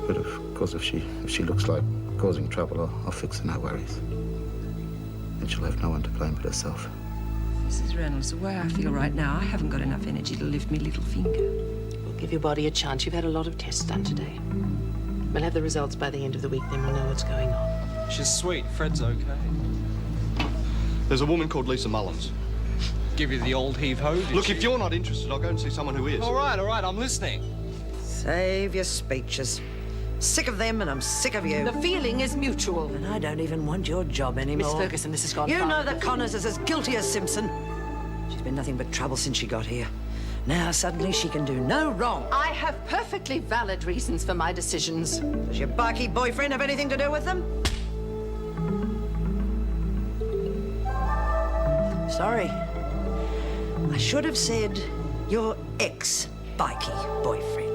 But of course, if she looks like causing trouble, I'll fix her, no worries. And she'll have no one to blame but herself. Mrs. Reynolds, the way I feel right now, I haven't got enough energy to lift me little finger. We'll give your body a chance. You've had a lot of tests done today. We'll have the results by the end of the week, then we'll know what's going on. She's sweet. Fred's okay. There's a woman called Lisa Mullins. Give you the old heave-ho, did Look, she? if you're not interested, I'll go and see someone who is. All right, I'm listening. Save your speeches. Sick of them and I'm sick of you. The feeling is mutual. And I don't even want your job anymore. Miss Ferguson, this has gone You far. know that Connors is as guilty as Simpson. She's been nothing but trouble since she got here. Now suddenly she can do no wrong. I have perfectly valid reasons for my decisions. Does your barkeep boyfriend have anything to do with them? Sorry. I should have said your ex-bikey boyfriend.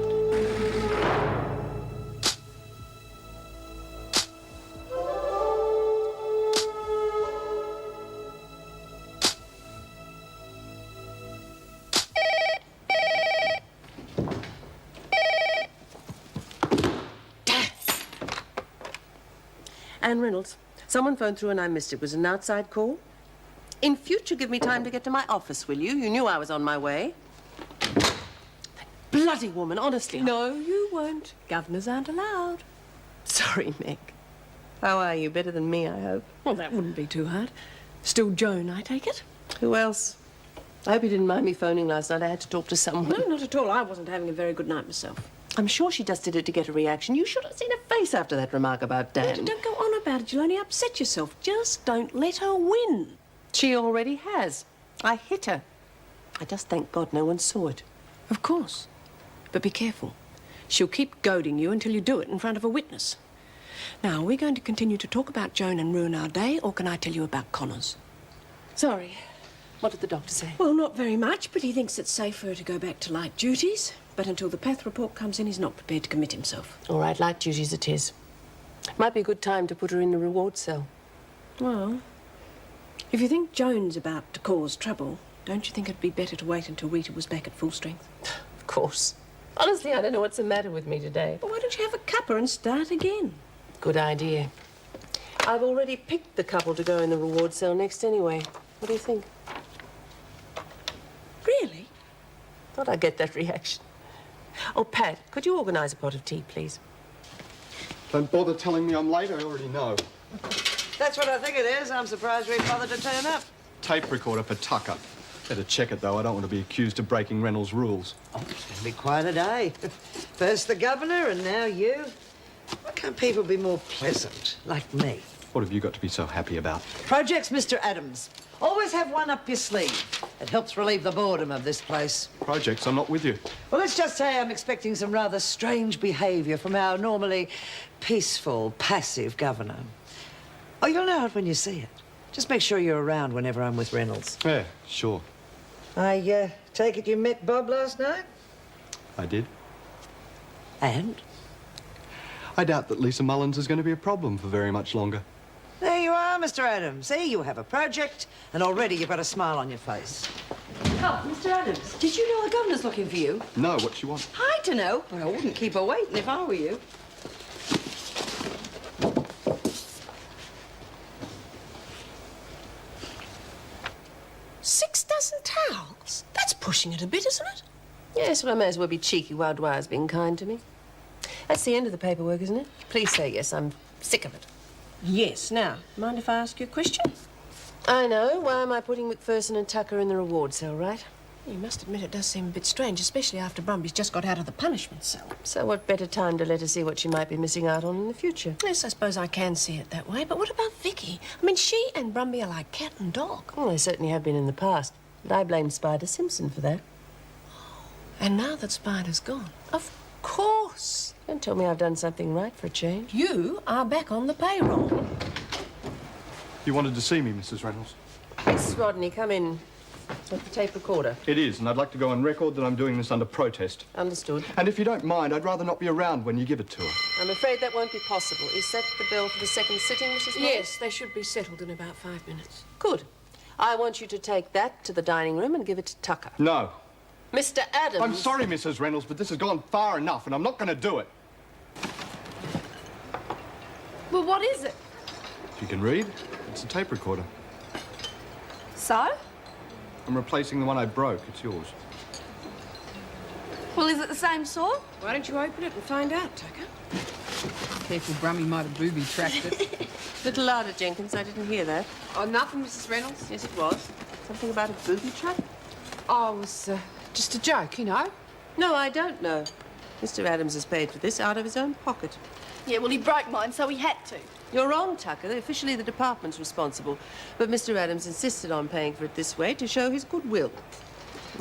Anne Reynolds. Someone phoned through and I missed it. It was an outside call. In future, give me time to get to my office, will you? You knew I was on my way. That bloody woman, honestly. No, you won't. Governors aren't allowed. Sorry, Meg. How are you? Better than me, I hope. Well, that wouldn't be too hard. Still Joan, I take it? Who else? I hope you didn't mind me phoning last night. I had to talk to someone. No, not at all. I wasn't having a very good night myself. I'm sure she just did it to get a reaction. You should have seen her face after that remark about Dan. Don't go on about it. You'll only upset yourself. Just don't let her win. She already has. I hit her. I just thank God no one saw it. Of course. But be careful. She'll keep goading you until you do it in front of a witness. Now, are we going to continue to talk about Joan and ruin our day, or can I tell you about Connors? Sorry. What did the doctor say? Well, not very much, but he thinks it's safe for her to go back to light duties. But until the path report comes in, he's not prepared to commit himself. All right, light duties it is. Might be a good time to put her in the reward cell. Well, if you think Joan's about to cause trouble, don't you think it'd be better to wait until Rita was back at full strength? Of course. Honestly, I don't know what's the matter with me today. Well, why don't you have a cuppa and start again? Good idea. I've already picked the couple to go in the reward cell next anyway. What do you think? Really? Thought I'd get that reaction. Oh, Pat, could you organise a pot of tea, please? Don't bother telling me I'm late, I already know. That's what I think it is. I'm surprised we bothered to turn up. Tape recorder for Tucker. Better check it, though. I don't want to be accused of breaking Reynolds' rules. Oh, it's going to be quite a day. First the governor and now you. Why can't people be more pleasant, like me? What have you got to be so happy about? Projects, Mr. Adams. Always have one up your sleeve. It helps relieve the boredom of this place. Projects, I'm not with you. Well, let's just say I'm expecting some rather strange behaviour from our normally peaceful, passive governor. Oh, you'll know it when you see it. Just make sure you're around whenever I'm with Reynolds. Yeah, sure. I take it you met Bob last night? I did. And? I doubt that Lisa Mullins is going to be a problem for very much longer. There you are, Mr. Adams. See, you have a project, and already you've got a smile on your face. Oh, Mr. Adams, did you know the governor's looking for you? No, what she wants? I don't know, but I wouldn't keep her waiting if I were you. $6 towels? That's pushing it a bit, isn't it? Yes, well, I may as well be cheeky while Dwyer's being kind to me. That's the end of the paperwork, isn't it? Please say yes. I'm sick of it. Yes. Now, mind if I ask you a question? I know. Why am I putting McPherson and Tucker in the reward cell, right? You must admit it does seem a bit strange, especially after Brumby's just got out of the punishment cell. So what better time to let her see what she might be missing out on in the future? Yes, I suppose I can see it that way, but what about Vicky? I mean, she and Brumby are like cat and dog. Well, they certainly have been in the past. But I blame Spider Simpson for that. And now that Spider's gone, of course. Don't tell me I've done something right for a change. You are back on the payroll. You wanted to see me, Mrs. Reynolds? Miss Rodney, come in. With the tape recorder. It is, and I'd like to go on record that I'm doing this under protest. Understood. And if you don't mind, I'd rather not be around when you give it to her. I'm afraid that won't be possible. Is that the bell for the second sitting, Mrs. Reynolds? Yes, they should be settled in about 5 minutes. Good. I want you to take that to the dining room and give it to Tucker. No. Mr. Adams. I'm sorry, Mrs. Reynolds, but this has gone far enough, and I'm not going to do it. Well, what is it? If you can read, it's a tape recorder. So? I'm replacing the one I broke. It's yours. Well, is it the same sort? Why don't you open it and find out, Tucker? Careful, Brummy might have booby-trapped it. Little louder, Jenkins. I didn't hear that. Oh, nothing, Mrs. Reynolds? Yes, it was. Something about a booby trap? Oh, it was just a joke, you know. No, I don't know. Mr. Adams has paid for this out of his own pocket. Yeah, well, he broke mine, so he had to. You're wrong, Tucker. Officially, the department's responsible. But Mr. Adams insisted on paying for it this way to show his goodwill.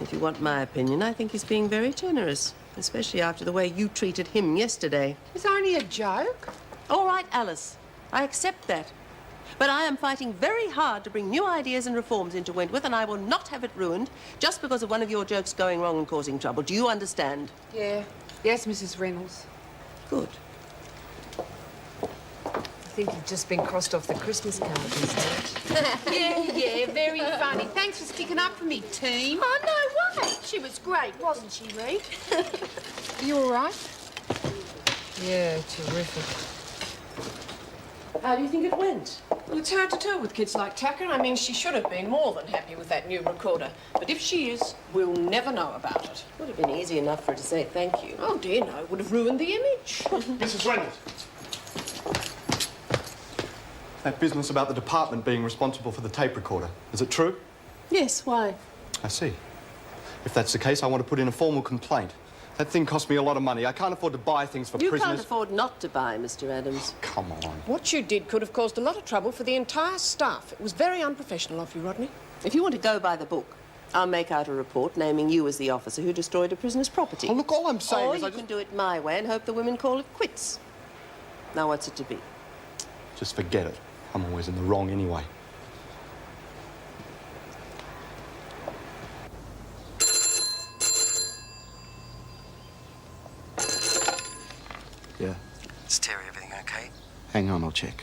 If you want my opinion, I think he's being very generous, especially after the way you treated him yesterday. It's only a joke. All right, Alice. I accept that. But I am fighting very hard to bring new ideas and reforms into Wentworth, and I will not have it ruined just because of one of your jokes going wrong and causing trouble. Do you understand? Yeah. Yes, Mrs. Reynolds. Good. I think you've just been crossed off the Christmas card, isn't it? Yeah, very funny. Thanks for sticking up for me, team. Oh, no way. She was great, wasn't she, Reed? You all right? Yeah, terrific. How do you think it went? Well, it's hard to tell with kids like Tucker. I mean, she should have been more than happy with that new recorder. But if she is, we'll never know about it. Would have been easy enough for her to say thank you. Oh, dear, no. It would have ruined the image. Mrs. Reynolds. That business about the department being responsible for the tape recorder, is it true? Yes, why? I see. If that's the case, I want to put in a formal complaint. That thing cost me a lot of money. I can't afford to buy things for You prisoners. can't afford not to buy, Mr. Adams. Come on. What you did could have caused a lot of trouble for the entire staff. It was very unprofessional of you, Rodney. If you want to go by the book, I'll make out a report naming you as the officer who destroyed a prisoner's property. Oh, look, all I'm saying or is you can do it my way and hope the women call it quits. Now, what's it to be? Just forget it. I'm always in the wrong anyway. Yeah. Is Terry, everything okay? Hang on, I'll check.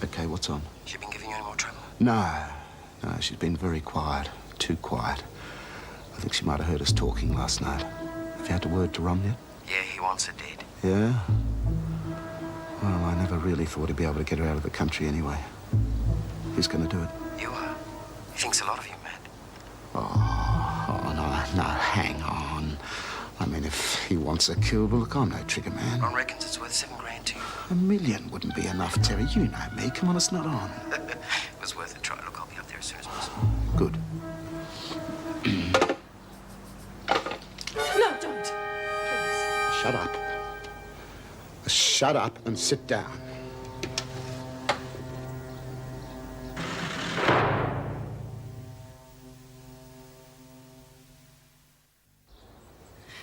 Okay, what's on? She been giving you any more trouble? No, she's been very quiet. Too quiet. I think she might have heard us talking last night. Have you had a word to Ron yet? Yeah, he wants her dead. Yeah? Well, I never really thought he'd be able to get her out of the country anyway. Who's going to do it? You are. He thinks a lot of you, Matt. Oh, no, hang on. I mean, if he wants her killed, well, look, I'm no trigger man. Ron reckons it's worth $7 grand to you. $1 million wouldn't be enough, Terry. You know me. Come on, it's not on. It was worth a try. Look, I'll be up there as soon as possible. Good. No, don't. Please. Shut up. Shut up and sit down.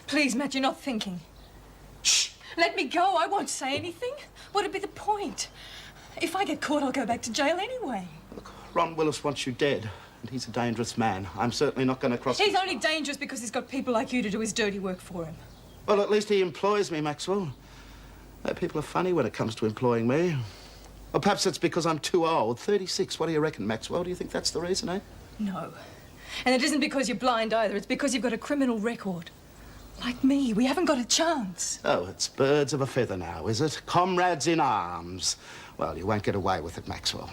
Please, Matt, you're not thinking. Shh! Let me go. I won't say anything. What'd be the point? If I get caught, I'll go back to jail anyway. Look, Ron Willis wants you dead, and he's a dangerous man. I'm certainly not going to cross... He's only dangerous because he's got people like you to do his dirty work for him. Well, at least he employs me, Maxwell. People are funny when it comes to employing me. Or perhaps it's because I'm too old. 36. What do you reckon, Maxwell? Do you think that's the reason, eh? No. And it isn't because you're blind either. It's because you've got a criminal record. Like me, we haven't got a chance. Oh, it's birds of a feather now, is it? Comrades in arms. Well, you won't get away with it, Maxwell.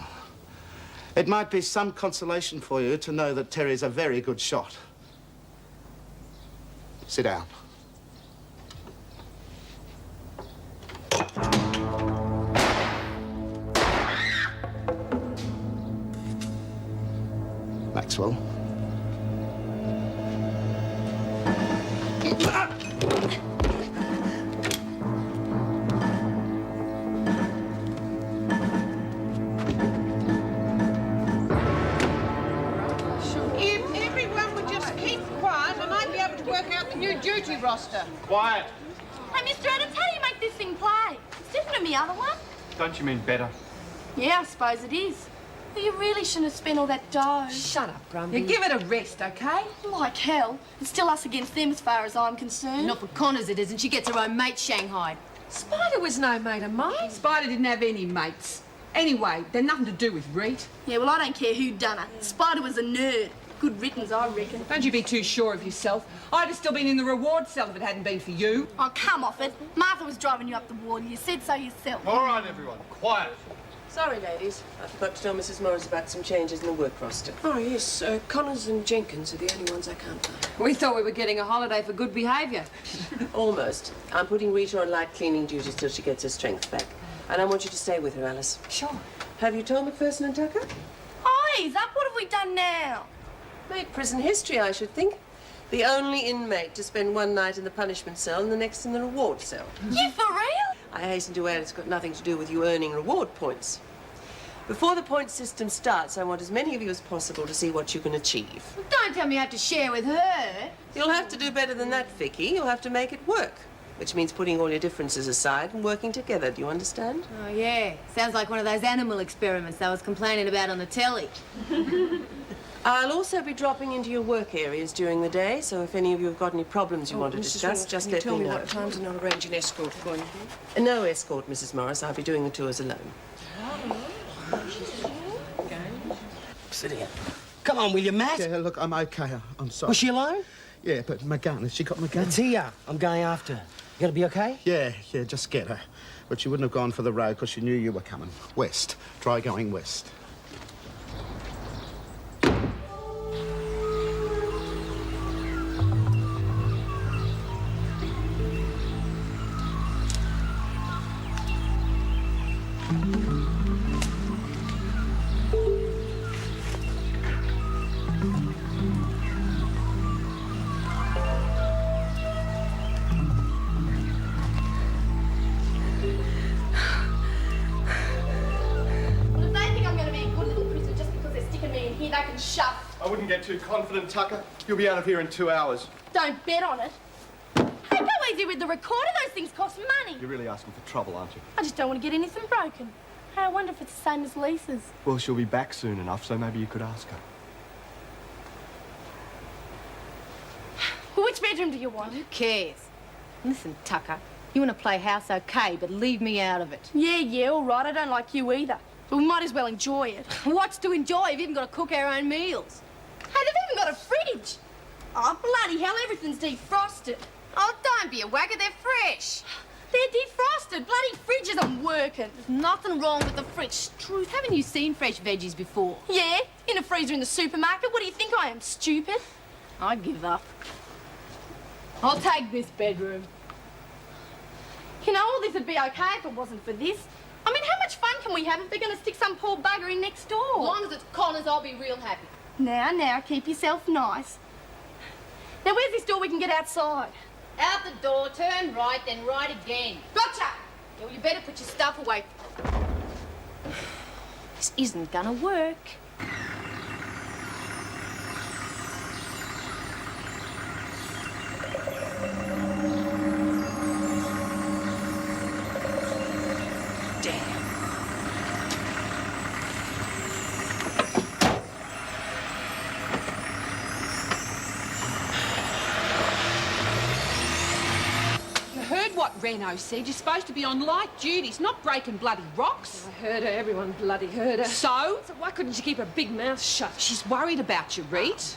It might be some consolation for you to know that Terry's a very good shot. Sit down. Maxwell. If everyone would just keep quiet, I might be able to work out the new duty roster. Quiet. Hey, Mr. Adams, how do you make this thing play? It's different to the other one. Don't you mean better? Yeah, I suppose it is. But you really shouldn't have spent all that dough. Shut up, Brumby. You give it a rest, okay? Like hell. It's still us against them as far as I'm concerned. Not for Connors it isn't. She gets her own mate shanghaied. Spider was no mate of mine. Spider didn't have any mates. Anyway, they're nothing to do with Rita. Yeah, well, I don't care who done it. Spider was a nerd. Good riddance, I reckon. Don't you be too sure of yourself. I'd have still been in the reward cell if it hadn't been for you. Oh, come off it. Martha was driving you up the wall. You said so yourself. All right, everyone, quiet. Sorry, ladies. I forgot to tell Mrs. Morris about some changes in the work roster. Oh, yes. Connors and Jenkins are the only ones I can't find. We thought we were getting a holiday for good behaviour. Almost. I'm putting Rita on light cleaning duties till she gets her strength back. And I want you to stay with her, Alice. Sure. Have you told McPherson and Tucker? Eyes up, what have we done now? Made prison history, I should think. The only inmate to spend one night in the punishment cell and the next in the reward cell. You for real? I hasten to add it's got nothing to do with you earning reward points. Before the point system starts, I want as many of you as possible to see what you can achieve. Don't tell me I have to share with her. You'll have to do better than that, Vicky. You'll have to make it work. Which means putting all your differences aside and working together. Do you understand? Oh, yeah. Sounds like one of those animal experiments I was complaining about on the telly. I'll also be dropping into your work areas during the day, so if any of you have got any problems you want to discuss, just let me know. Tell me what times and I'll arrange an escort for you. No escort, Mrs. Morris. I'll be doing the tours alone. Sit here. Come on, will you, Matt? Yeah, look, I'm okay. I'm sorry. Was she alone? Yeah, but my gun. Has she got my gun? It's here. I'm going after her. You gonna be okay? Yeah, just get her. But she wouldn't have gone for the road because she knew you were coming. West. Try going west. I wouldn't get too confident, Tucker. You'll be out of here in 2 hours. Don't bet on it. Hey, go easy with the recorder. Those things cost money. You're really asking for trouble, aren't you? I just don't want to get anything broken. Hey, I wonder if it's the same as Lisa's. Well, she'll be back soon enough, so maybe you could ask her. Which bedroom do you want? Who cares? Listen, Tucker, you want to play house, okay, but leave me out of it. Yeah, all right. I don't like you either. But we might as well enjoy it. What's to enjoy? We've even got to cook our own meals. Hey, they've even got a fridge. Oh, bloody hell, everything's defrosted. Oh, don't be a wagger, they're fresh. They're defrosted. Bloody fridge isn't working. There's nothing wrong with the fridge. Truth, haven't you seen fresh veggies before? Yeah, in a freezer in the supermarket. What do you think I am, stupid? I give up. I'll take this bedroom. You know, all this would be okay if it wasn't for this. I mean, how much fun can we have if they're going to stick some poor bugger in next door? As long as it's Connors, I'll be real happy. Now, keep yourself nice. Now, where's this door we can get outside? Out the door, turn right, then right again. Gotcha! Yeah, well, you better put your stuff away. This isn't gonna work. Reno said you're supposed to be on light duties, not breaking bloody rocks. I heard her. Everyone bloody heard her. So? So why couldn't she keep her big mouth shut? She's worried about you, Rita.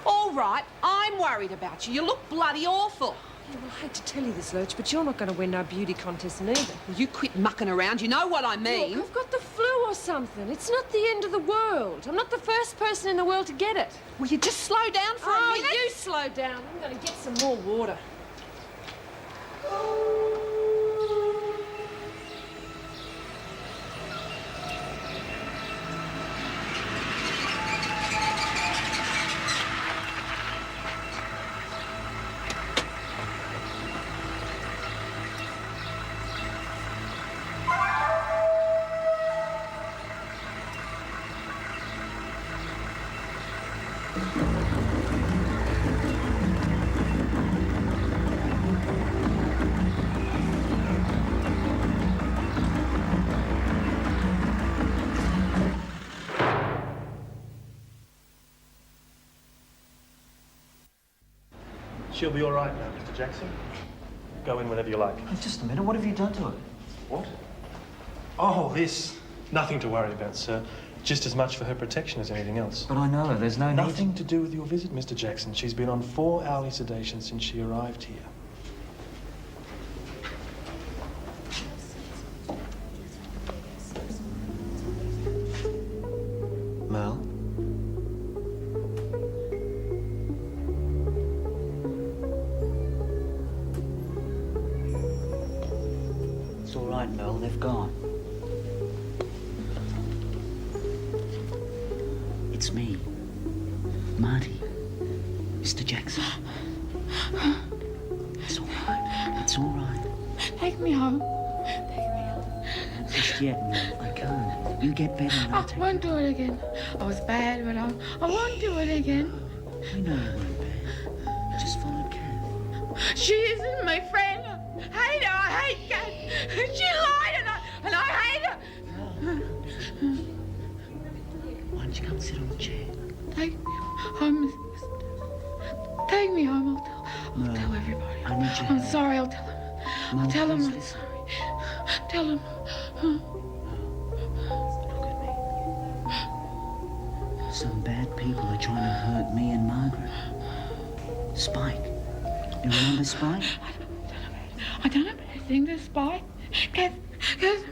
All right, I'm worried about you. You look bloody awful. Yeah, well, I hate to tell you this, Lurch, but you're not going to win no beauty contest neither. You quit mucking around. You know what I mean. Look, I've got the flu or something. It's not the end of the world. I'm not the first person in the world to get it. Will you just slow down for a minute? You slow down. I'm going to get some more water. She'll be all right now, Mr. Jackson. Go in whenever you like. Hey, just a minute. What have you done to her? What? Oh, this. Nothing to worry about, sir. Just as much for her protection as anything else. But I know her. There's no need. Nothing to do with your visit, Mr. Jackson. She's been on 4 hourly sedation since she arrived here. Mel? It's all right, Mel. They've gone. It's me, Marty, Mr. Jackson. It's all right. It's all right. Take me home. Not just yet, Mel. I can't. You get better and I'll I take won't do it again. I was bad, but I won't do it again. We know you weren't bad. Just followed Kath. She isn't my friend. I hate her. I hate Kath. She lied and I hate her. Why don't you come sit on the chair? Take me home. Take me home. I'll tell everybody. I need your I'm help. sorry. I'll tell them. Mel, I'll tell them please I'm listen. sorry. Tell them. Some bad people are trying to hurt me and Margaret. Spike. You remember Spike? I don't have anything to spite. Kath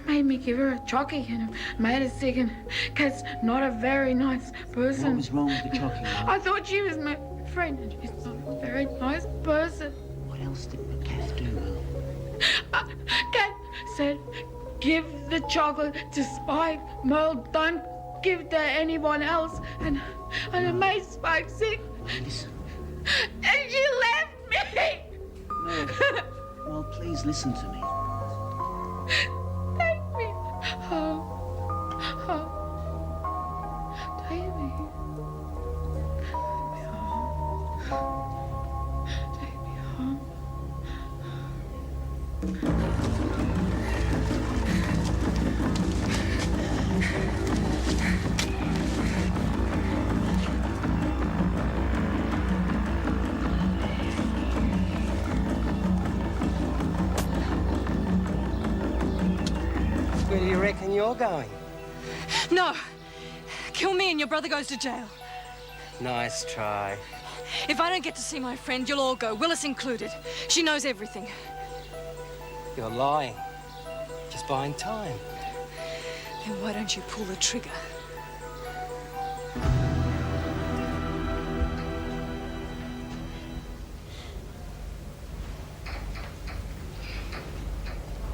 made me give her a chocky and made her sick, and Kath's not a very nice person. What was wrong with the chocky, Mel? I thought she was my friend, and she's not a very nice person. What else did Kath do, Mel? Kath said, give the chocolate to Spike. Merle, don't give it to anyone else. And it made Spike sick. Listen. And she left me. Mel, well, please listen to me. Take me home. Home. Take me. Take me home. Where do you reckon you're going? No. Kill me and your brother goes to jail. Nice try. If I don't get to see my friend, you'll all go, Willis included. She knows everything. You're lying. Just buying time. Then why don't you pull the trigger?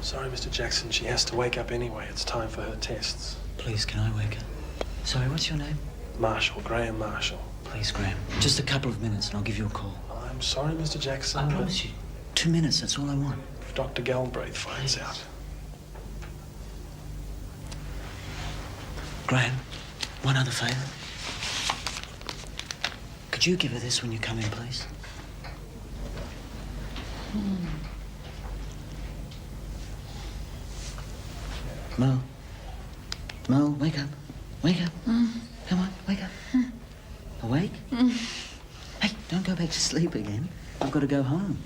Sorry, Mr. Jackson. She has to wake up anyway. It's time for her tests. Please, can I wake her? Sorry, what's your name? Marshall, Graham Marshall. Please, Graham. Just a couple of minutes and I'll give you a call. I'm sorry, Mr. Jackson. I promise you. 2 minutes, that's all I want. If Dr. Galbraith finds out. Graham, one other favour. Could you give her this when you come in, please? Mel. Mel, wake up. Wake up. Come on, wake up. Awake? Hey, don't go back to sleep again. I've got to go home.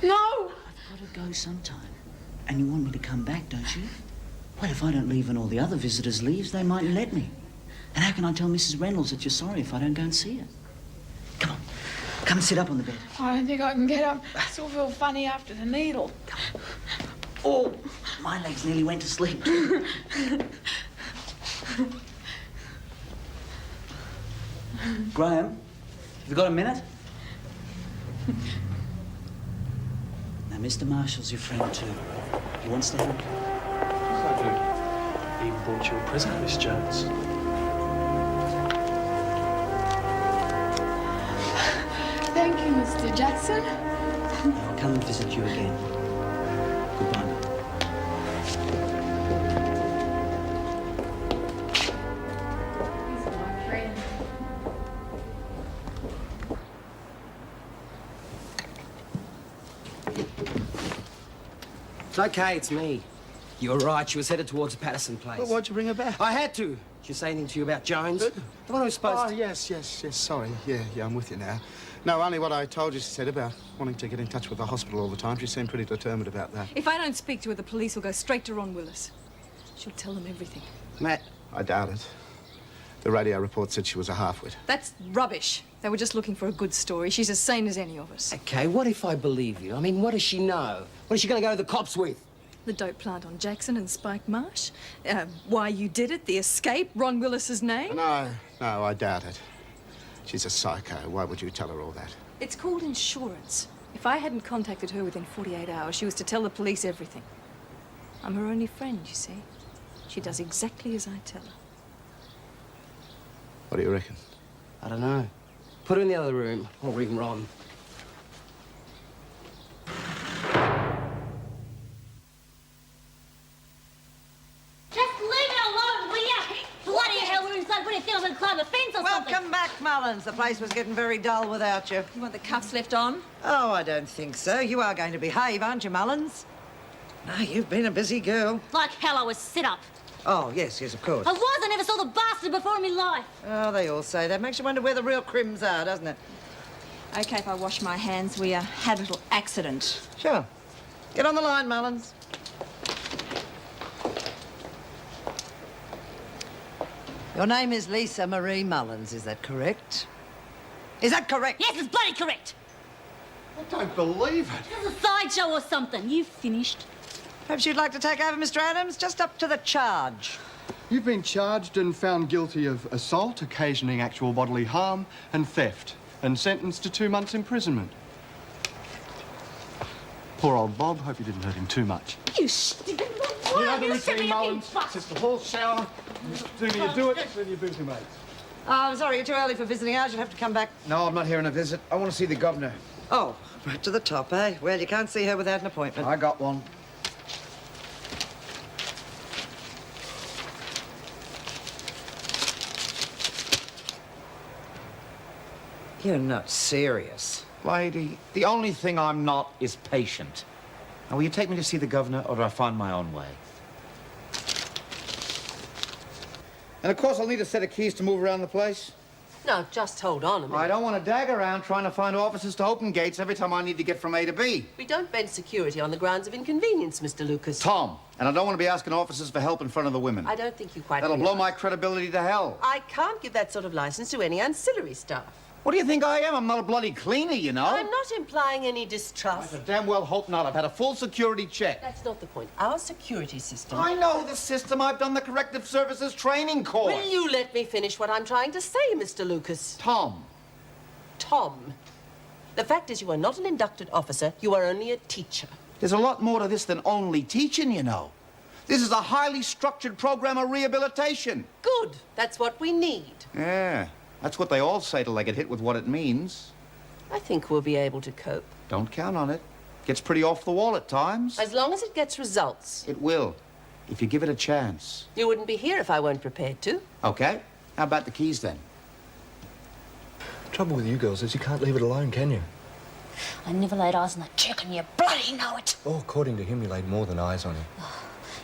No! I've got to go sometime. And you want me to come back, don't you? Well, if I don't leave and all the other visitors leave, they mightn't let me. And how can I tell Mrs. Reynolds that you're sorry if I don't go and see her? Come on. Come and sit up on the bed. I don't think I can get up. I still feel funny after the needle. Come on. Oh, my legs nearly went to sleep too. Graham, have you got a minute? Now, Mr. Marshall's your friend too. He wants to help you. So good. He even brought you a present, Miss Jones. Thank you, Mr. Jackson. I'll come and visit you again. Goodbye. He's my friend. It's okay, it's me. You were right, she was headed towards the Patterson place. Well, why'd you bring her back? I had to. Did she say anything to you about Jones? The one who's supposed to... yes, sorry. Yeah, I'm with you now. No, only what I told you she said about wanting to get in touch with the hospital all the time. She seemed pretty determined about that. If I don't speak to her, the police will go straight to Ron Willis. She'll tell them everything. Matt. I doubt it. The radio report said she was a half-wit. That's rubbish. They were just looking for a good story. She's as sane as any of us. Okay, what if I believe you? I mean, what does she know? What is she going to go to the cops with? The dope plant on Jackson and Spike Marsh. Why you did it, the escape, Ron Willis's name. No, I doubt it. She's a psycho. Why would you tell her all that? It's called insurance. If I hadn't contacted her within 48 hours, she was to tell the police everything. I'm her only friend, you see. She does exactly as I tell her. What do you reckon? I don't know. Put her in the other room. I'll ring Ron. Just leave it alone, will ya? Bloody hell, we're inside. What do you think I'm going to climb a fence or something? Welcome back, Mullins. The place was getting very dull without you. You want the cuffs left on? Oh, I don't think so. You are going to behave, aren't you, Mullins? No, you've been a busy girl. Like hell, I was set up. Oh, yes, of course. I was. I never saw the bastard before in my life. Oh, they all say that. Makes you wonder where the real crims are, doesn't it? Okay, if I wash my hands, we had a little accident. Sure. Get on the line, Mullins. Your name is Lisa Marie Mullins, is that correct? Is that correct? Yes, it's bloody correct. I don't believe it. This is a sideshow or something. You finished? Perhaps you'd like to take over, Mr. Adams? Just up to the charge. You've been charged and found guilty of assault, occasioning actual bodily harm, and theft, and sentenced to 2 months' imprisonment. Poor old Bob. Hope you didn't hurt him too much. You stupid little You routine, Mullins. It's the hall shower. Do me, you do it, then you booty mates. Oh, I'm sorry, you're too early for visiting hours. You'll have to come back. No, I'm not here on a visit. I want to see the governor. Oh, right to the top, eh? Well, you can't see her without an appointment. I got one. You're not serious. Lady, the only thing I'm not is patient. Now, will you take me to see the governor, or do I find my own way? And of course, I'll need a set of keys to move around the place. No, just hold on a minute. I don't want to dag around trying to find officers to open gates every time I need to get from A to B. We don't bend security on the grounds of inconvenience, Mr. Lucas. Tom, and I don't want to be asking officers for help in front of the women. I don't think you quite That'll blow realise. my credibility to hell. I can't give that sort of license to any ancillary staff. What do you think I am? I'm not a bloody cleaner, you know. I'm not implying any distrust. I damn well hope not. I've had a full security check. That's not the point. Our security system... I know the system. I've done the corrective services training course. Will you let me finish what I'm trying to say, Mr. Lucas? Tom. Tom. The fact is you are not an inducted officer. You are only a teacher. There's a lot more to this than only teaching, you know. This is a highly structured program of rehabilitation. Good. That's what we need. Yeah. That's what they all say till they get hit with what it means. I think we'll be able to cope. Don't count on it. Gets pretty off the wall at times. As long as it gets results. It will, if you give it a chance. You wouldn't be here if I weren't prepared to. Okay. How about the keys, then? The trouble with you girls is you can't leave it alone, can you? I never laid eyes on that chick, and you bloody know it. Oh, according to him, you laid more than eyes on him.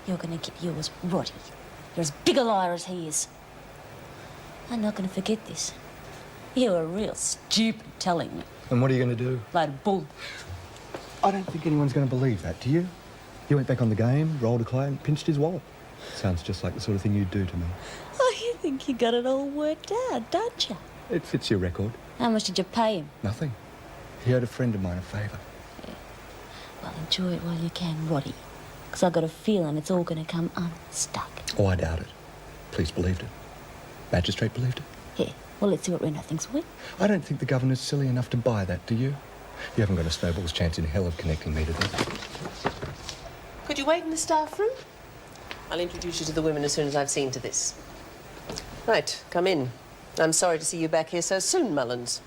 You're going to get yours, Roddy. You're as big a liar as he is. I'm not going to forget this. You were real stupid telling me. And what are you going to do? Load of bull. I don't think anyone's going to believe that, do you? You went back on the game, rolled a clay and pinched his wallet. Sounds just like the sort of thing you'd do to me. Oh, you think you got it all worked out, don't you? It fits your record. How much did you pay him? Nothing. He owed a friend of mine a favour. Yeah. Well, enjoy it while you can, Roddy. Because I've got a feeling it's all going to come unstuck. Oh, I doubt it. Police believed it. Magistrate believed it. Yeah, well, let's see what Reno thinks, will we? I don't think the governor's silly enough to buy that, do you? You haven't got a snowball's chance in hell of connecting me to this. Could you wait in the staff room? I'll introduce you to the women as soon as I've seen to this. Right, come in. I'm sorry to see you back here so soon, Mullins.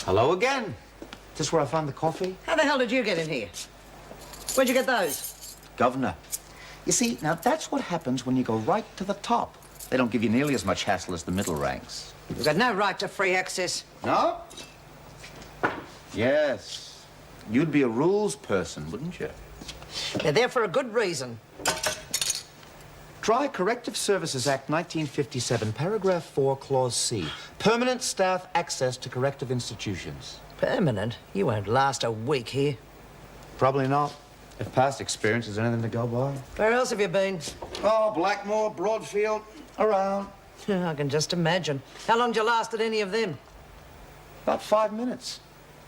Hello again. Is this where I found the coffee? How the hell did you get in here? Where'd you get those? Governor. You see, now that's what happens when you go right to the top. They don't give you nearly as much hassle as the middle ranks. You've got no right to free access. No? Yes. You'd be a rules person, wouldn't you? They're there for a good reason. Try Corrective Services Act 1957, paragraph 4, clause C. Permanent staff access to corrective institutions. Permanent? You won't last a week here. Probably not. If past experience is anything to go by. Where else have you been? Oh, Blackmore, Broadfield, around. I can just imagine. How long did you last at any of them? About 5 minutes.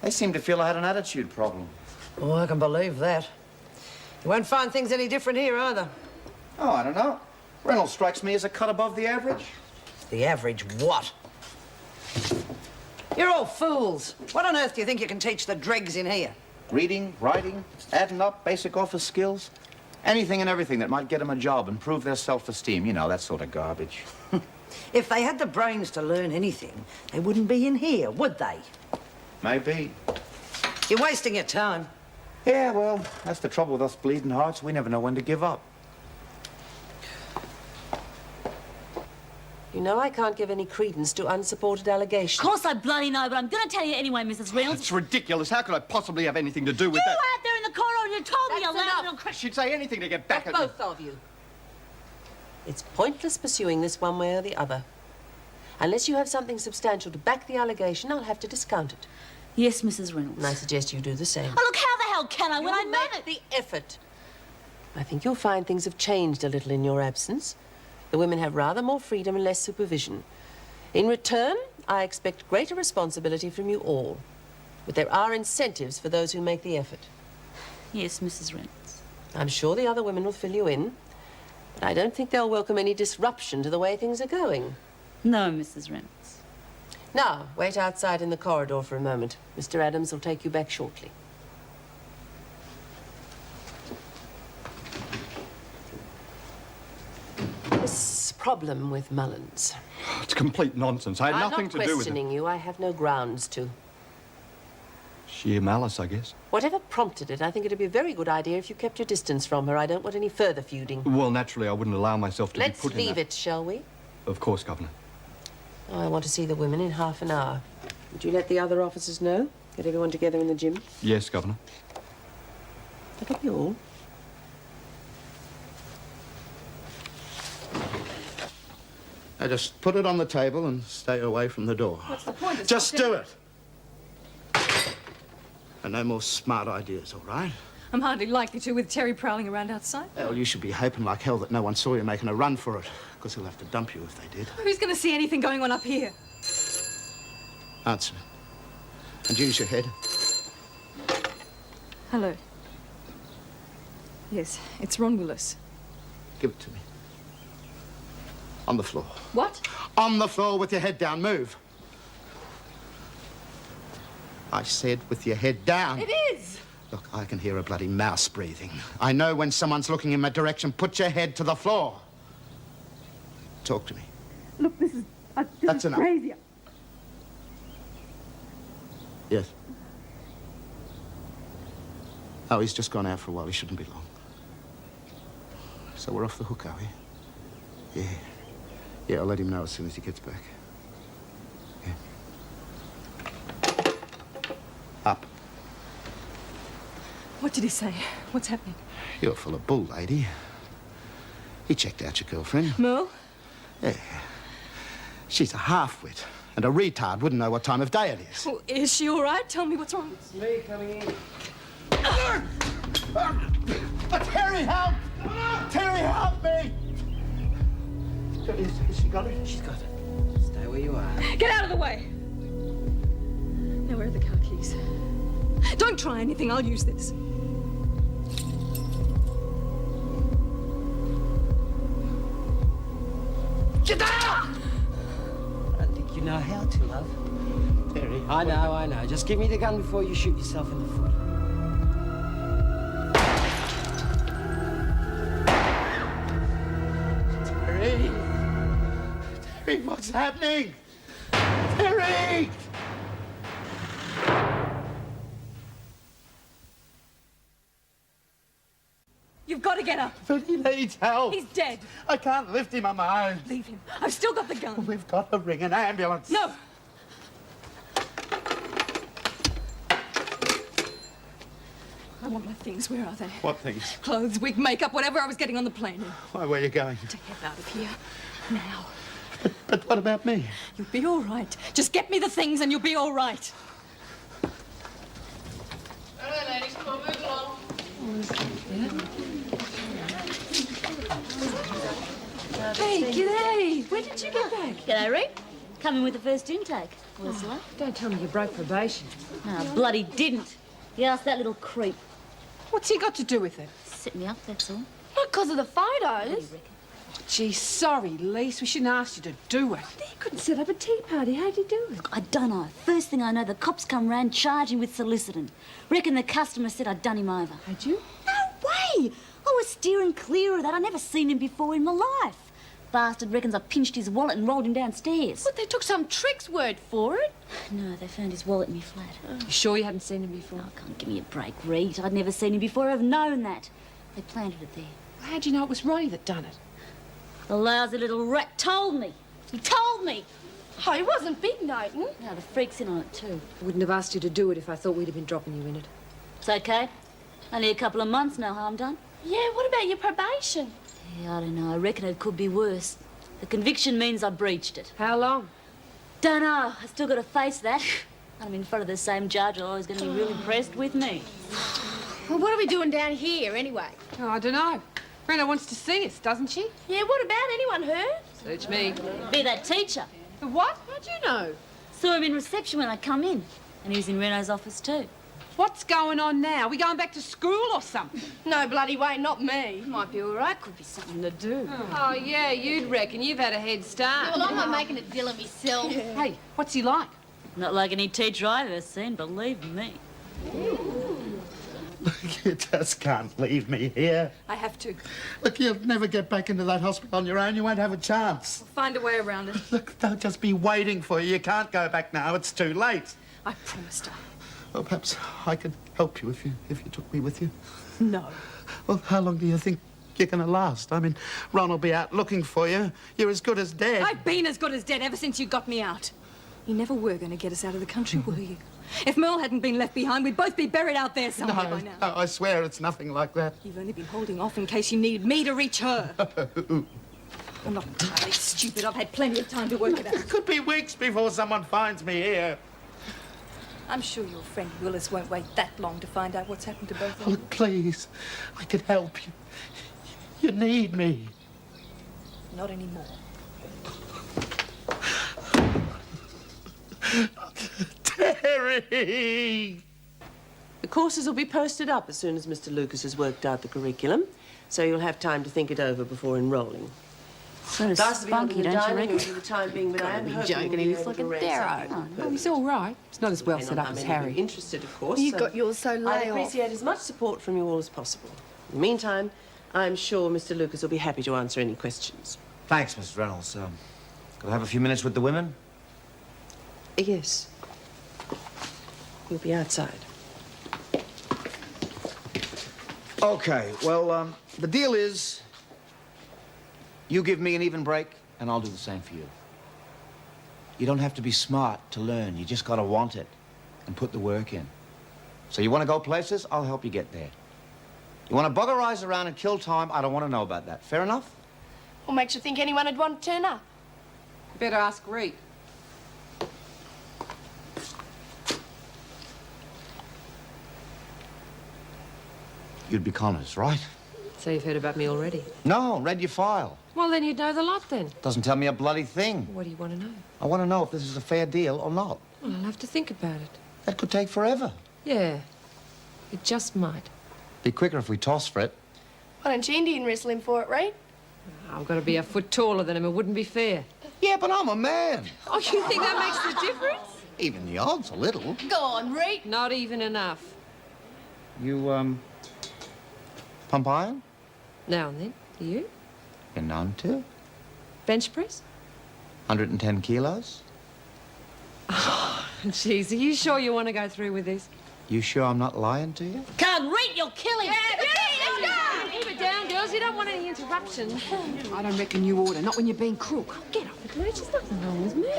They seemed to feel I had an attitude problem. Oh, I can believe that. You won't find things any different here either. Oh, I don't know. Reynolds strikes me as a cut above the average. The average what? You're all fools. What on earth do you think you can teach the dregs in here? Reading, writing, adding up, basic office skills. Anything and everything that might get them a job, improve their self-esteem. You know, that sort of garbage. If they had the brains to learn anything, they wouldn't be in here, would they? Maybe. You're wasting your time. Yeah, well, that's the trouble with us bleeding hearts. We never know when to give up. You know I can't give any credence to unsupported allegations. Of course I bloody know, but I'm going to tell you anyway, Mrs. Reynolds. It's ridiculous. How could I possibly have anything to do with You that? were out there in the corridor and you told me you loud little crap. She'd say anything to get back at me. Both of you. It's pointless pursuing this one way or the other. Unless you have something substantial to back the allegation, I'll have to discount it. Yes, Mrs. Reynolds. And I suggest you do the same. Oh, look, how the hell can I when I know make the effort. I think you'll find things have changed a little in your absence. The women have rather more freedom and less supervision. In return, I expect greater responsibility from you all. But there are incentives for those who make the effort. Yes, Mrs. Reynolds. I'm sure the other women will fill you in, but I don't think they'll welcome any disruption to the way things are going. No, Mrs. Reynolds. Now, wait outside in the corridor for a moment. Mr. Adams will take you back shortly. This problem with Mullins. It's complete nonsense. I had nothing to do with it. I'm not questioning you. I have no grounds to. Sheer malice, I guess. Whatever prompted it, I think it'd be a very good idea if you kept your distance from her. I don't want any further feuding. Well, naturally, I wouldn't allow myself to be put in Let's leave it, shall we? Of course, Governor. Oh, I want to see the women in half an hour. Would you let the other officers know? Get everyone together in the gym? Yes, Governor. That'll be all. Now just put it on the table and stay away from the door. What's the point? It's Just not do it. And no more smart ideas, all right? I'm hardly likely to with Terry prowling around outside. Well, you should be hoping like hell that no one saw you making a run for it, because he'll have to dump you if they did. Who's going to see anything going on up here? Answer. And use your head. Hello. Yes, it's Ron Willis. Give it to me. On the floor. What? On the floor with your head down. Move. I said with your head down. It is! Look, I can hear a bloody mouse breathing. I know when someone's looking in my direction. Put your head to the floor. Talk to me. Look, this is That's enough. crazy. Yes. Oh, he's just gone out for a while. He shouldn't be long. So we're off the hook, are we? Yeah. Yeah, I'll let him know as soon as he gets back. Yeah. Up. What did he say? What's happening? You're full of bull, lady. He checked out your girlfriend. Merle? Yeah. She's a half-wit, and a retard wouldn't know what time of day it is. Well, is she all right? Tell me what's wrong. It's me coming in. Terry, help! Terry, help me! Has she got it? She's got it. Stay where you are. Get out of the way! Now, where are the car keys? Don't try anything. I'll use this. Get down! I don't think you know how to, love. Terry. I know. Just give me the gun before you shoot yourself in the foot. Terry! Terry, what's happening? Terry! You've got to get up. But he needs help. He's dead. I can't lift him on my own. Leave him. I've still got the gun. We've got to ring an ambulance. No. I want my things. Where are they? What things? Clothes, wig, makeup, whatever I was getting on the plane in. Why, where are you going? To get out of here. Now. But what about me? You'll be all right. Just get me the things and you'll be all right. All right, ladies, come on, move along. Hey, g'day. When did you get back? G'day, Rita. Coming with the first intake. What's that? Don't tell me you broke probation. No, bloody didn't. You asked that little creep. What's he got to do with it? Set me up, that's all. Not because of the photos. Gee, sorry, Lise. We shouldn't ask you to do it. You couldn't set up a tea party. How'd you do it? I don't know. First thing I know, the cops come round charging with soliciting. Reckon the customer said I'd done him over. Had you? No way! I was steering clear of that. I'd never seen him before in my life. Bastard reckons I pinched his wallet and rolled him downstairs. But they took some trick's word for it. No, they found his wallet in my flat. You sure you hadn't seen him before? Oh, can't give me a break, Reed. I'd never seen him before. I've known that. They planted it there. How'd you know it was Ronnie that done it? The lousy little rat told me. He told me. Oh, he wasn't big noting. No, the freak's in on it too. I wouldn't have asked you to do it if I thought we'd have been dropping you in it. It's okay. Only a couple of months, no harm done. Yeah, what about your probation? Yeah, I don't know. I reckon it could be worse. The conviction means I breached it. How long? Don't know. I still got to face that. I'm in front of the same judge. I'm always going to be real impressed with me. Well, what are we doing down here, anyway? Oh, I don't know. Brenda wants to see us, doesn't she? Yeah, what about anyone heard? Search me. Be that teacher. The what? How'd you know? Saw him in reception when I come in. And he was in Reno's office too. What's going on now? We going back to school or something? No bloody way, not me. Might be all right. Could be something to do. Oh, yeah, you'd reckon. You've had a head start. Well, I'm not making a deal of myself. Hey, what's he like? Not like any teacher I've ever seen, believe me. You just can't leave me here. I have to. Look, you'll never get back into that hospital on your own. You won't have a chance. We'll find a way around it. Look, they'll just be waiting for you. You can't go back now. It's too late. I promised her. Well, perhaps I could help you if you took me with you. No. Well, how long do you think you're going to last? I mean, Ron will be out looking for you. You're as good as dead. I've been as good as dead ever since you got me out. You never were going to get us out of the country, were you? If Merle hadn't been left behind, we'd both be buried out there somewhere by now. No, I swear it's nothing like that. You've only been holding off in case you needed me to reach her. I'm not entirely stupid. I've had plenty of time to work it out. It could be weeks before someone finds me here. I'm sure your friend Willis won't wait that long to find out what's happened to both of you. Look, please, I could help you. You need me. Not anymore. Terry! The courses will be posted up as soon as Mr. Lucas has worked out the curriculum, so you'll have time to think it over before enrolling. Sort of Nice to be held spunky, in the don't you dining reckon? room for the time being, but I am hoping joking, we'll he be looks able like to a arrange Darrow. something Oh, he's all right. It's not as well Depending set on up how as many of you Harry. are interested, of course. You so got yours so I late off. appreciate as much support from you all as possible. In the meantime, I'm sure Mr. Lucas will be happy to answer any questions. Thanks, Mrs. Reynolds. Could I have a few minutes with the women? Yes. We'll be outside. Okay, well, the deal is you give me an even break, and I'll do the same for you. You don't have to be smart to learn. You just got to want it and put the work in. So you want to go places? I'll help you get there. You want to buggerize around and kill time? I don't want to know about that. Fair enough? What makes you think anyone would want to turn up? Better ask Rita. You'd be Connors, right? So you've heard about me already? No, read your file. Well, then you'd know the lot then. Doesn't tell me a bloody thing. What do you want to know? I want to know if this is a fair deal or not. Well, I'll have to think about it. That could take forever. Yeah, it just might. Be quicker if we toss for it. Why don't you Indian wrestle him for it, right? I've got to be a foot taller than him. It wouldn't be fair. Yeah, but I'm a man. Oh, you think that makes the difference? Even the odds a little. Go on, Reet. Not even enough. You, pump iron? Now and then. Do you? You're known to. Bench press? 110 kilos? Oh, jeez, are you sure you want to go through with this? You sure I'm not lying to you? Can't read, you'll kill him! Keep it down, girls. You don't want any interruptions. I don't reckon you ought to. Not when you're being crook. Get off it, Rach. There's nothing wrong with me.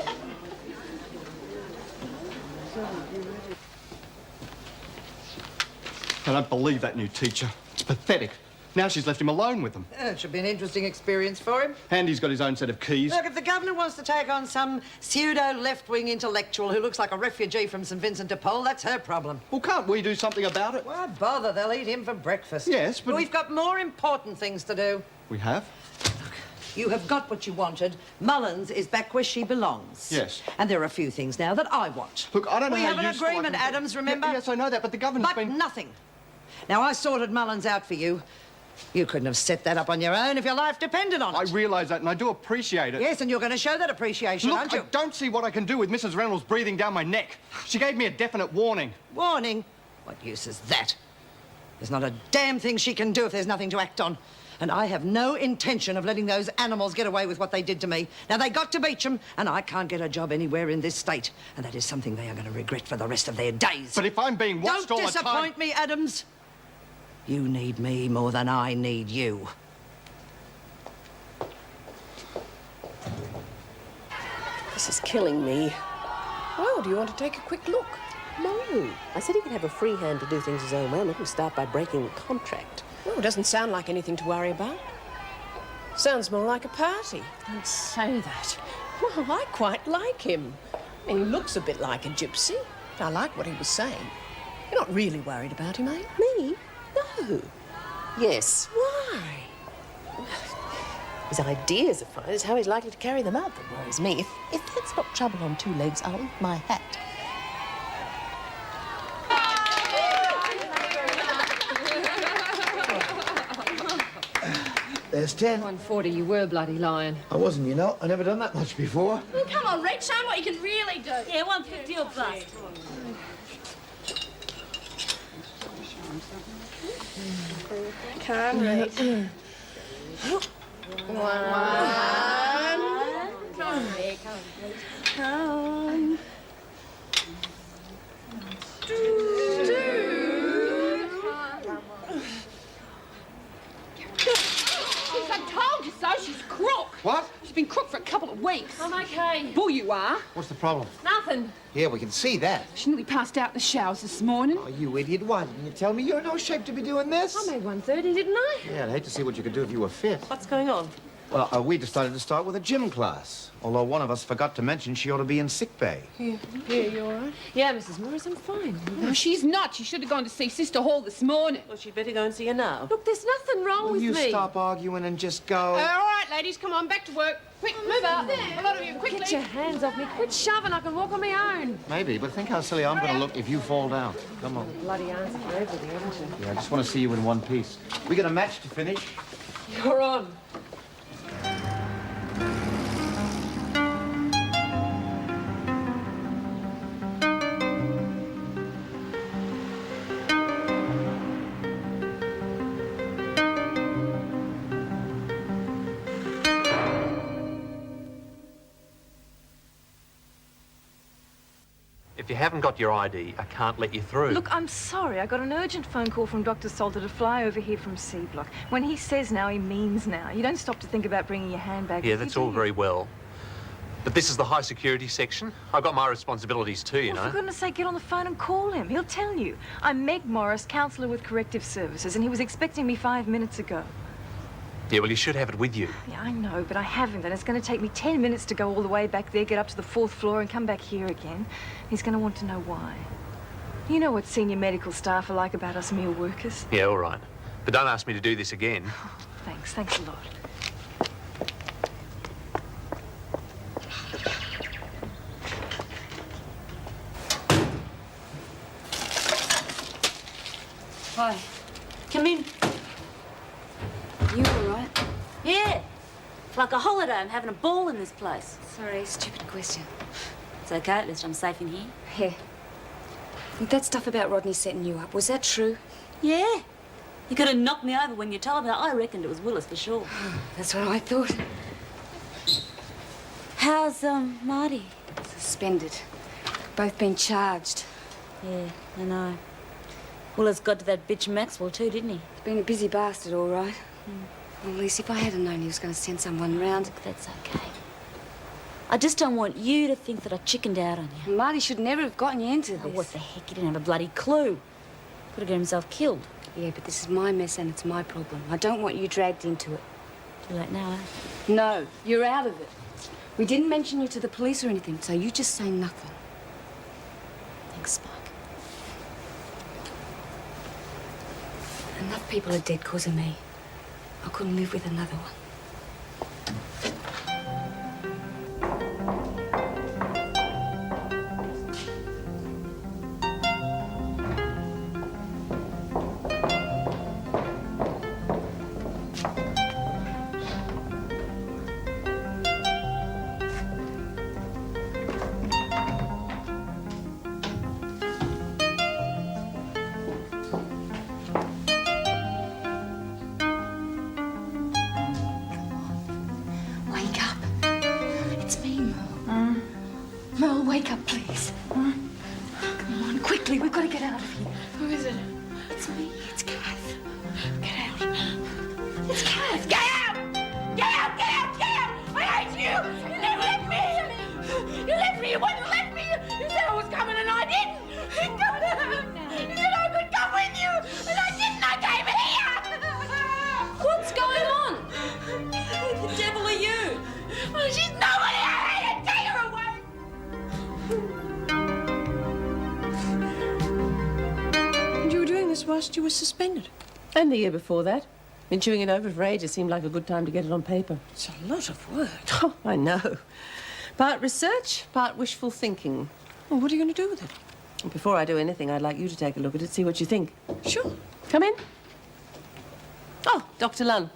I don't believe that new teacher. It's pathetic. Now she's left him alone with them. It should be an interesting experience for him. Andy's got his own set of keys. Look, if the governor wants to take on some pseudo-left-wing intellectual who looks like a refugee from St Vincent de Paul, that's her problem. Well, can't we do something about it? Why bother? They'll eat him for breakfast. Yes, but... We've got more important things to do. We have? You have got what you wanted. Mullins is back where she belongs. Yes. And there are a few things now that I want. Look, I don't know we how have an useful I agreement, can... Adams, remember? Yes, I know that, but the governor's been... nothing. Now, I sorted Mullins out for you. You couldn't have set that up on your own if your life depended on it. I realise that, and I do appreciate it. Yes, and you're going to show that appreciation, Look, aren't you? I don't see what I can do with Mrs. Reynolds breathing down my neck. She gave me a definite warning. Warning? What use is that? There's not a damn thing she can do if there's nothing to act on. And I have no intention of letting those animals get away with what they did to me. Now, they got to Beecham, and I can't get a job anywhere in this state. And that is something they are going to regret for the rest of their days. But if I'm being watched all the time... Don't disappoint me, Adams. You need me more than I need you. This is killing me. Well, do you want to take a quick look? No. I said he could have a free hand to do things his own way. I'm not going to start by breaking the contract. Well, it doesn't sound like anything to worry about. Sounds more like a party. Don't say that. Well, I quite like him. I mean, he looks a bit like a gypsy. I like what he was saying. You're not really worried about him, eh? Me? No. Yes. Why? His ideas are fine. It's how he's likely to carry them out that worries me. If that's not trouble on two legs, I'll eat my hat. There's 10. 140, you were bloody lying. I wasn't, you know. I never done that much before. Well, come on, Rich, show him what you can really do. Yeah, 150 or bust. Come, Rich. One. Come on, Rick. Come on. I told you so. She's crook. What? She's been crook for a couple of weeks. I'm okay. Bull you are. What's the problem? Nothing. Yeah, we can see that. She nearly passed out in the showers this morning. Oh, you idiot. Why didn't you tell me? You're in no shape to be doing this. I made 130, didn't I? Yeah, I'd hate to see what you could do if you were fit. What's going on? Well, we decided to start with a gym class. Although one of us forgot to mention she ought to be in sick bay. Yeah, you all right? Yeah, Mrs. Morris, I'm fine. No, she's not. She should have gone to see Sister Hall this morning. Well, she'd better go and see her now. Look, there's nothing wrong Will with you me. stop arguing and just go? All right, ladies, come on, back to work. Quick, move out. A lot of you, quickly. Get your hands off me. Quit shoving. I can walk on my own. Maybe, but think how silly I'm going to look if you fall down. Come on. Bloody answer for everything, haven't you? Yeah, I just want to see you in one piece. We got a match to finish. You're on. If you haven't got your ID, I can't let you through. Look, I'm sorry. I got an urgent phone call from Dr. Salter to fly over here from C Block. When he says now, he means now. You don't stop to think about bringing your handbag. Yeah, that's all very well. But this is the high security section. I've got my responsibilities too, you know. For goodness sake, get on the phone and call him. He'll tell you. I'm Meg Morris, counsellor with Corrective Services, and he was expecting me 5 minutes ago. Yeah, well, you should have it with you. Yeah, I know, but I haven't, and it's going to take me 10 minutes to go all the way back there, get up to the 4th floor, and come back here again. He's going to want to know why. You know what senior medical staff are like about us meal workers. Yeah, all right. But don't ask me to do this again. Oh, thanks a lot. Hi. Come in. You all right? Yeah. It's like a holiday. I'm having a ball in this place. Sorry, stupid question. It's okay, at least I'm safe in here. Here. That stuff about Rodney setting you up, was that true? Yeah. You could have knocked me over when you told me that. I reckoned it was Willis for sure. That's what I thought. How's, Marty? Suspended. Both been charged. Yeah, I know. Willis got to that bitch Maxwell too, didn't he? He's been a busy bastard, all right. Well, at least if I had known he was going to send someone round... That's okay. I just don't want you to think that I chickened out on you. Marty should never have gotten you into this. Oh, what the heck? You didn't have a bloody clue. Could have got himself killed. Yeah, but this is my mess and it's my problem. I don't want you dragged into it. Too late now, eh? No, you're out of it. We didn't mention you to the police or anything, so you just say nothing. Thanks, Spike. Enough people are dead because of me. I couldn't live with another one. Wake up. It's me, Merle. Merle, wake up, please. Come on, quickly. We've got to get out of here. Who is it? It's me. It's Kath. Get out. It's Kath. Get out! Get out! Get out! Get out! I hate you! You never left me! You left me! You wouldn't let me! You said I was coming and I didn't! You said I could come with you and I didn't! I came here! What's going on? Who the devil are you? Oh, she's nobody! I hate her! Take her away! And you were doing this whilst you were suspended? And the year before that. Been chewing it over for ages. Seemed like a good time to get it on paper. It's a lot of work. Oh, I know. Part research, part wishful thinking. Well, what are you going to do with it? And before I do anything, I'd like you to take a look at it, see what you think. Sure. Come in. Oh, Dr. Lunn.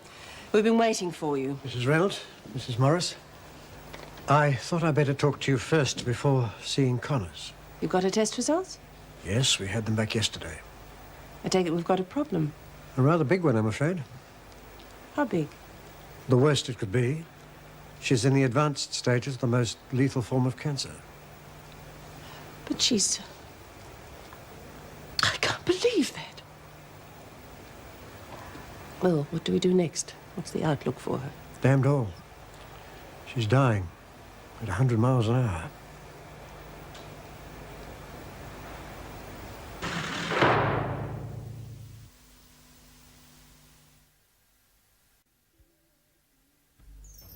We've been waiting for you. Mrs. Reynolds, Mrs. Morris, I thought I'd better talk to you first before seeing Connors. You got her test results? Yes, we had them back yesterday. I take it we've got a problem. A rather big one, I'm afraid. How big? The worst it could be. She's in the advanced stages of the most lethal form of cancer. But she's... I can't believe that. Well, what do we do next? What's the outlook for her? Damned all. She's dying at 100 miles an hour.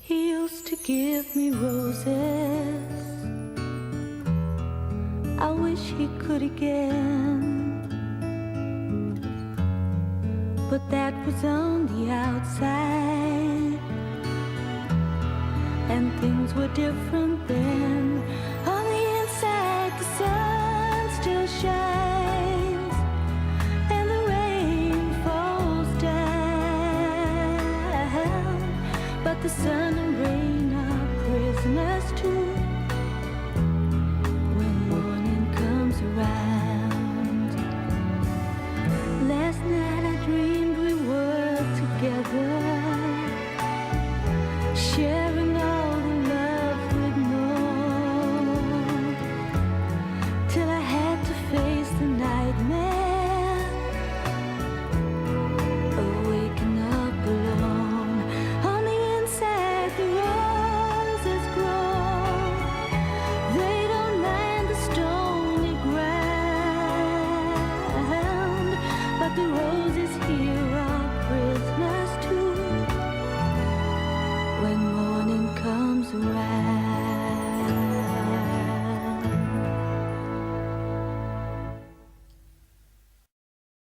He used to give me roses. I wish he could again. But that was on the outside, and things were different then. On the inside, the sun still shines, and the rain falls down. But the sun and rain are prisoners too when morning comes around. Last night I dreamed we were together, sharing all the love we'd known, till I had to face the nightmare of waking up alone. On the inside, the roses grow. They don't mind the stony ground, but the roses here are prisoners too when